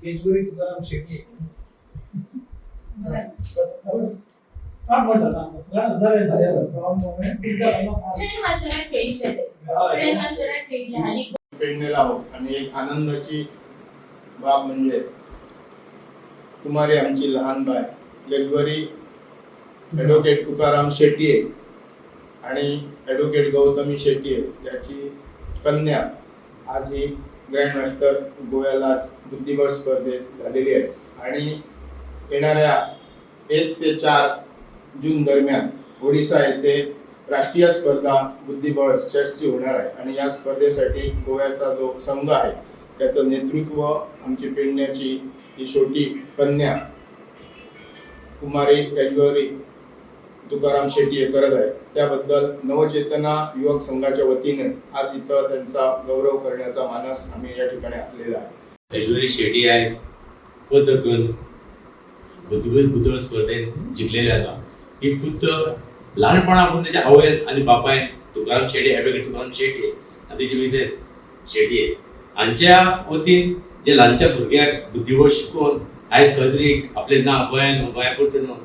येजवरी तुकाराम शेट्टी पेडणेला आहोत आणि एक आनंदाची बाब म्हणजे तुम्हारी आमची लहान बाय येजवरी ॲडव्होकेट तुकाराम शेट्टी आणि ॲडव्होकेट गौतमी शेट्टी याची कन्या आज ही ग्रँड मास्टर गोव्याला बुद्धिबळ स्पर्धेत झालेली आहे आणि येणाऱ्या 1 ते 4 जून दरम्यान ओडिसा येथे राष्ट्रीय स्पर्धा बुद्धिबळ चेसची होणार आहे आणि या स्पर्धेसाठी गोव्याचा जो संघ आहे त्याचं नेतृत्व आमची पेडण्याची ही छोटी कन्या कुमारी येजवरी तुकाराम शेट्टी करत आहे. त्याबद्दल नवचेतना युवक संघाच्या वतीने आज इथं त्यांचा गौरव करण्याचा मानस आम्ही या ठिकाणी आखलेला आहे. येजवरी शेट्टी आहे पदकन बुद्धिबळ स्पर्धेत जिंकलेले आसा. ही खुद्द ल्हानपणापासून त्याच्या आवयन आणि बापायन तुकाराम शेट्टी ॲडव्होकेट तुकाराम शेट्टी आणि त्याची मिसेस शेट्टी आहे. हांच्या वतीन जे ल्हानच्या भुरग्याक बुद्धिबळ शिकून आयज खंय तरी आपलें नांव गोंया करता न्हू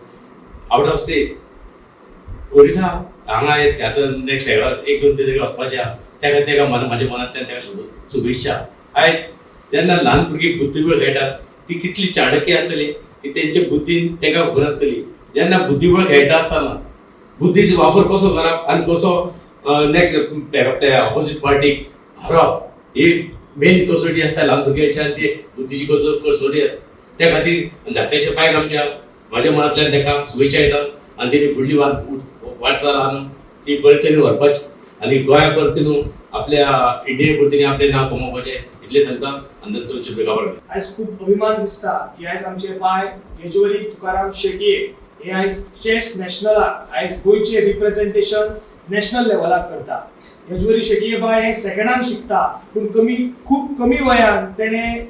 आवट ऑफ स्टेट ओडिसा हांगा आतां नेक्स्ट 1-2 ते वचपाच्या तेका म्हाज्या मनांतल्यान तेका शुभेच्छा. आयज जेन्ना ल्हान भुरगीं बुद्धिबळ खेळटात ती कितली चाणक्य आसतली की तेंच्या बुद्धीन तेका खबर आसतली. जेन्ना बुद्धिबळ खेळटा आसतना बुद्धीचो वापर कसो करप आनी कसो नेक्स्ट ऑपोजीट पार्टीक हारोवप ही मेन कसोटी आसता ल्हान भुरग्याची आनी ती बुद्धीची कसोटी आसता. त्या खातीर धाकटेशे पायक म्हाज्या मनांतल्यान तेका शुभेच्छा येता आनी तेणी फुडली वाटचाल आणून ती बरे तरेन व्हरपाची आनी गोंया परतून आपल्या इंडिये परतून आपलें नांव कमोवपाचें इतलें सांगता आनी दोन शब्द काबार. आयज खूब अभिमान दिसता की आयज आमचे बाय येजवरी तुकाराम शेट्टी हे आयज चेस नॅशनलाक आयज गोंयचे रिप्रेझेंटेशन नॅशनल लेवलाक करता. येजवरी शेट्टी बाय हे सेकंडान शिकता पूण खूब कमी वयान तेणें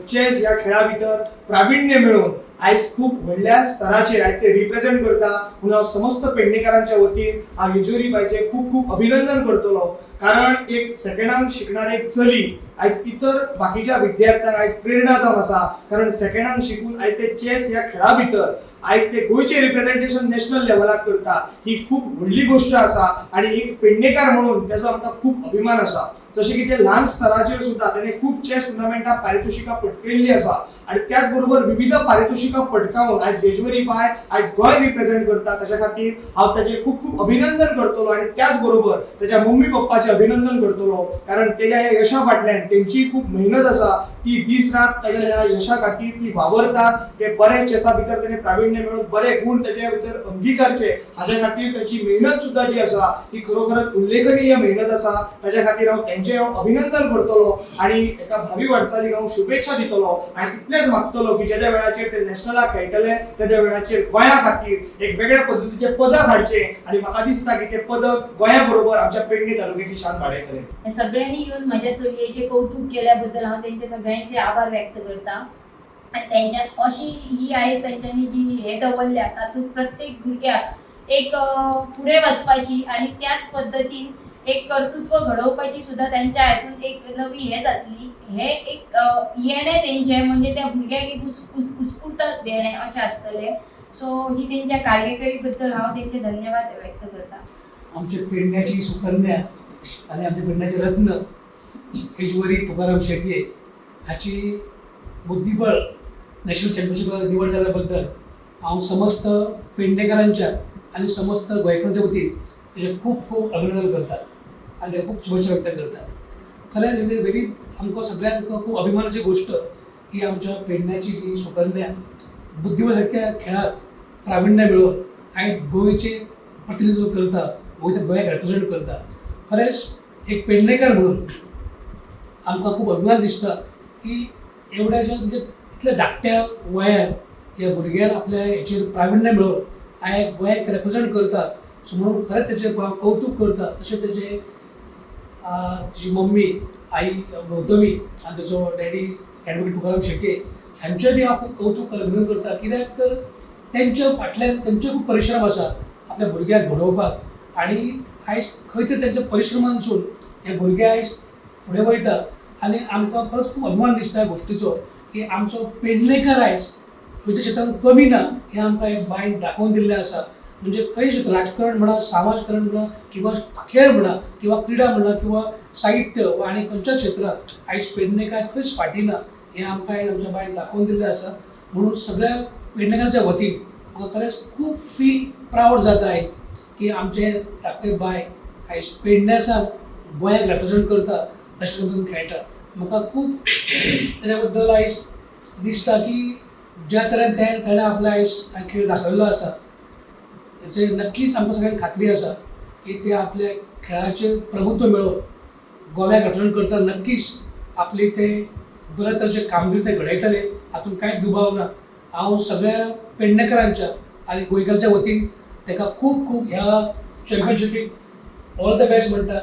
चेस ह्या खेळा भितर प्राविण्य मेळोवन आयज खूब व्हडल्या स्तराचेर आयज ते रिप्रेझेंट करता. म्हणून हांव समस्त पेडणेकारांच्या वतीन हांव येजवरी बायचें खूब खूब अभिनंदन करतलो कारण एक सेकंडान शिकणारी एक चली आयज इतर बाकीच्या विद्यार्थ्यांक आयज प्रेरणा जावन आसा कारण सेकंडान शिकून आयज ते चेस ह्या खेळा भितर आयज ते गोंयचे रिप्रेझेंटेशन नॅशनल लेवलाक करता ही खूब व्हडली गोष्ट आसा आनी एक पेडणेकार म्हणून तेजो आमकां खूब अभिमान आसा. जशें की ते ल्हान स्तराचेर सुद्दां तेणें खूब चेस टुर्नामेंटां पारितोषिकां पटकयल्लीं आसा आणि त्याच बरोबर विविध पारितोषिकां पटकावन आयज येजवरी बाय आयज गोंय रिप्रेझेंट करता. ताच्या खातीर हांव ताचें खूब खूब अभिनंदन करतलो आणि त्याच बरोबर ताच्या मम्मी पप्पाचें अभिनंदन करतलो कारण तेच्या ह्या यशा फाटल्यान तेंची खूब मेहनत आसा. ती दीस रात ताच्या ह्या यशा खातीर ती वावरतात. ते बरे चेसा भितर तेणें प्राविण्य मेळोवन बरे गुण ताच्या भितर अंगीकारचे हाच्या खातीर ताची मेहनत सुद्दां जी आसा ती खरोखरच उल्लेखनीय मेहनत आसा. ताच्या खातीर हांव तेंचें अभिनंदन करतलो आणि एका भावी वाटचालीक हांव शुभेच्छा दितलो आणि इतलेंच मागतलो की ज्या वेळाचेर ते नॅशनलाक खेळटले त्या वेळाचेर गोंया खातीर एक वेगळ्या पद्धतीचे पदक हाडचे आणि म्हाका दिसता की ते पदक गोंया बरोबर आमच्या पेडणे तालुक्याची शान वाडयतले. सगळ्यांनी येऊन माझ्या चलयेचे कौतुक केल्याबद्दल हांव तेंचे सगळ्यांचे आभार व्यक्त करता. आणि तेंच्या अशी ही आयज तेंच्यांनी जी हे दवरल्या तातूंत प्रत्येक भुरग्याक एक फुडें वचपाची आणि त्याच पद्दतीन एक कर्तृत्व घडोवपाची सुद्धा त्यांच्या हातून एक नवी हे जातली. हे एक येणे तेंचे म्हणजे त्या भुरग्याक एक उत्स्फूर्त देणे अशें आसतलें. सो ही तेंच्या कार्यकरी बद्दल हांव तेंचे धन्यवाद व्यक्त करता. आमच्या पेडण्याची सुकन्या आणि आमच्या पेडण्याचे रत्न येजवरी तुकाराम शेट्टी हाची बुद्धिबळ नॅशनल चॅम्पियनशिपाक निवड जाल्याबद्दल हांव समस्त पेडणेकारांच्या आणि समस्त गोंयकारांच्या वतीन ताचें खूब खूब अभिनंदन करता आणि खूप शुभेच्छा व्यक्त करता. खरेंच वेरी आमकां सगळ्यांक खूब अभिमानाची गोष्ट की आमच्या पेडण्याची ही सुकन्या बुद्धिबळ सारख्या खेळात प्राविण्य मेळोवन आयज गोंयचें प्रतिनिधित्व करता, गोंयाक रिप्रेझेंट करता. खरेंच एक पेडणेकार म्हणून आमकां खूब अभिमान दिसता की एवढ्याच्या म्हणजे इतल्या धाकट्या वयार ह्या भुरग्यान आपल्या हेचेर प्राविण्य मेळोवन आयज गोंयाक रिप्रेझेंट करता. सो म्हणून खरेंच तेचें कौतुक करता. तशें तेची मम्मी आई गौतमी आनी तेचो डॅडी ॲडव्होकेट तुकाराम शेट्टी हांचें बी हांव खूब कौतुक अभिनंदन करता. कित्याक तर तेंच्या फाटल्यान तेंचे खूब परिश्रम आसा आपल्या भुरग्याक घडोवपाक आणि आयज खंय तरी तेंच्या परिश्रमांसून हे भुरगे आयज फुडें वयता आणि आमकां खरोच खूब अभिमान दिसता ह्या गोश्टीचो की आमचो पेडणेकर आयज खंयच्या क्षेत्रांत कमी ना हें आमकां आयज बायन दाखोवन दिल्लें आसा. म्हणजे खंय क्षेत्र राजकारण म्हणा, समाजकारण म्हणा, किंवा खेळ म्हणा, किंवा क्रिडा म्हणा, किंवा साहित्य वा आनी खंयच्याच क्षेत्रांत आयज पेडणेकार खंयच फाटीं ना हें आमकां आयज आमच्या बायन दाखोवन दिल्लें आसा. म्हणून सगळ्या पेडणेकारांच्या वतीन म्हाका खरेंच खूब फील प्रावड जाता आयज की आमचे धाकटे बाय आयज पेडण्यासान गोंयाक रेप्रेझेंट करता, राष्ट्रपतीन खेळटा. म्हाका खूब तेज्या बद्दल आयज दिसता की ज्या तरेन ताणें आपलो आयज खेळ दाखयल्लो आसा तेचे नक्कीच आमकां सगळ्यांक खात्री आसा की ते आपल्या खेळाचें प्रभुत्व मेळोवन गोव्याक रेप्रेझेंट करता नक्कीच आपली ते बऱ्या तरेचे कामगिरी ते घडयतले, हातूंत कांयच दुबाव ना. हांव सगळ्या पेडणेकारांच्या आनी गोंयकारांच्या वतीन ताका खूब खूब ह्या चॅम्पियनशिपीक ऑल द बेस्ट म्हणटा,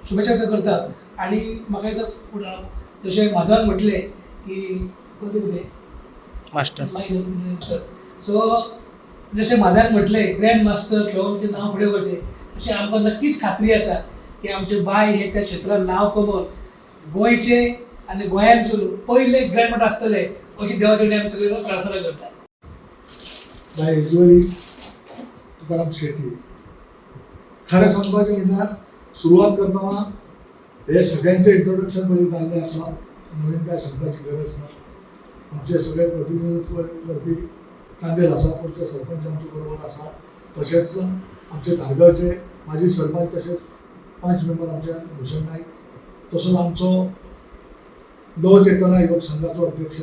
शुभेच्छा करता. आनी म्हाका हेजो जशें माधवान म्हटलें की कितें मास्टर सो जशें माधवान म्हटलें ग्रँड मास्टर खेळोन तें नांव फुडें व्हरचें, तशें आमकां नक्कीच खात्री आसा की आमचे बाय हे त्या क्षेत्रांत नांव कमोवन गोंयचे आनी गोंयांतसून पयले ग्रँड मास्टर आसतले अशी देवाचे कडेन आमी सगळे प्रार्थना करता. बाय येजवरी तुकाराम शेट्टी, खरें सांगपाचें म्हणल्यार सुरवात करतना हे सगळ्यांचे इंट्रोडक्शन बरें जाल्लें आसा, नवीन काय सांगपाची गरज ना. आमचे सगळे प्रतिनिधित्व करपी चांदेल आसा, पुढचे सरपंच आमचे बरोबर आसा, तशेंच आमचे धारगळचे माजी सरपंच, तशेंच 5 मेंबर आमचे भूषण नायक, तसोच आमचो नवचेतना युवक संघाचो अध्यक्ष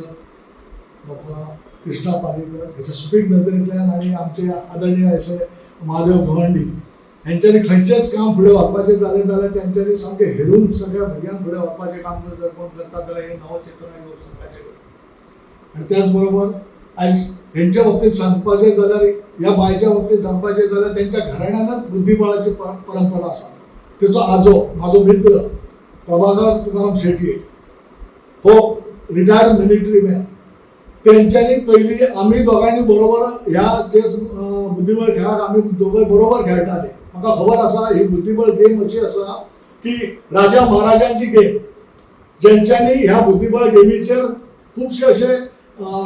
डॉक्टर कृष्णा पालेकर, हेच्या सुपीक नदरेंतल्यान आनी आमचे आदरणीय अशे महादेव गवंडी हेंच्यांनी खंयचेंच काम फुडें व्हरपाचें जालें जाल्यार तेंच्यांनी सामकें हेरून सगळ्या भुरग्यांक फुडें व्हरपाचें काम जर कोण करता जाल्यार हे नवचेतना युवक संघाचें करता. आनी त्याच बरोबर आयज हेंच्या बाबतींत सांगपाचें जाल्यार ह्या बायच्या बाबतींत सांगपाचें जाल्यार तेंच्या घराण्यांत बुद्धीबळाची परंपरा आसा. तेचो आजो म्हाजो मित्र प्रभाकर तुकाराम शेटये हो रिटायर्ड मिलिटरी मॅन. तेंच्यांनी पयलीं आमी दोगांनी बरोबर ह्या चेस बुद्धीबळ खेळाक आमी दोगूय बरोबर खेळटाले. म्हाका खबर आसा ही बुद्धीबळ गेम अशी आसा की राजा महाराजांची गेम, जेंच्यांनी ह्या बुद्धीबळ गेमीचेर खुबशे अशे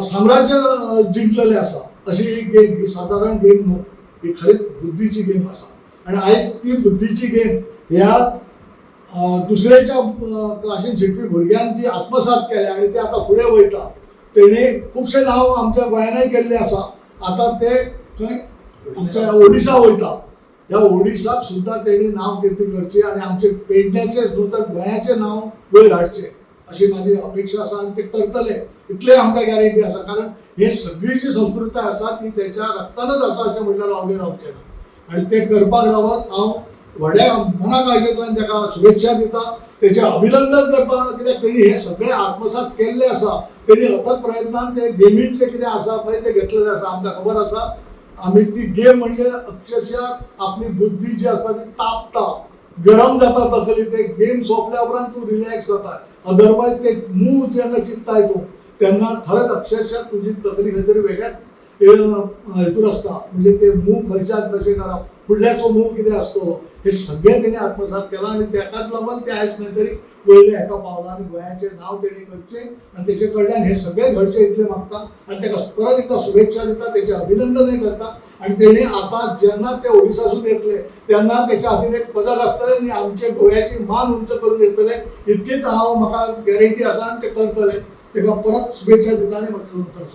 साम्राज्य जिंकलेलें आसा. अशी ही गेम, ही सादारण गेम न्हू, ही खरीच बुद्धीची गेम आसा. आनी आयज ती बुद्धीची गेम ह्या दुसऱ्याच्या क्लासीन शिकपी भुरग्यांक जी आत्मसात केल्या आनी ते आतां फुडें वयता. तेणी खुबशे नांव आमच्या गोंयानय केल्लें आसा. आतां ते खंय आमच्या ओडिशा वयता. ह्या ओडिशाक सुद्दां तेणी नांव कितें करचें आनी आमचे पेडण्याचेंच न्हू तर गोंयाचें नांव वयर हाडचें अशी म्हाजी अपेक्षा आसा. आनी ते करतले इतलें आमकां गॅरंटी आसा, कारण हे सगळी जी संस्कृताय आसा ती तेच्या रक्तानच आसा अशें म्हणल्यार वावगे रावचें ना. आनी ते करपाक लागून हांव व्हड्या मना काळजेंतल्यान ताका शुभेच्छा दिता, तेचें अभिनंदन करता. कित्याक तेणी हे सगळें आत्मसात केल्लें आसा. तेणी अथक प्रयत्नान ते गेमीचें कितें आसा पळय ते घेतलेलें आसा. आमकां खबर आसा आमी ती गेम म्हणजे अक्षरशः आपली बुद्धी जी आसता ती तापता, गरम जाता तकली. ते गेम सोंपल्या उपरांत तूं रिलॅक्स जाता. अदरवायज ते मूव जेन्ना चिंत्ताय तूं तेन्ना खरेंच अक्षरशः तुजी तकली खंय तरी वेगळ्याच हेतून आसता. म्हणजे ते मूव खंयच्यान कशें करप, फुडल्याचो मूव कितें आसतलो, हे सगळें तेणी आत्मसात केलां. आनी तेकाच लागून ते आयज खंय तरी वयले हेका पावला आनी गोंयाचें नांव तेणी करचें आनी तेचे कडल्यान हे सगळें घडचें इतलें मागता. आनी तेका परत एकदां शुभेच्छा दिता, तेचें अभिनंदनय करता. आनी तेणी आतां जेन्ना ते ओडिशासून येतले तेन्ना तेच्या हातीन एक पदक आसतलें आनी आमचे गोंयाची मान उंच करून येतले इतकीच हांव म्हाका गॅरंटी आसा. आनी ते करतले. तेका परत शुभेच्छा दिता आनी म्हाका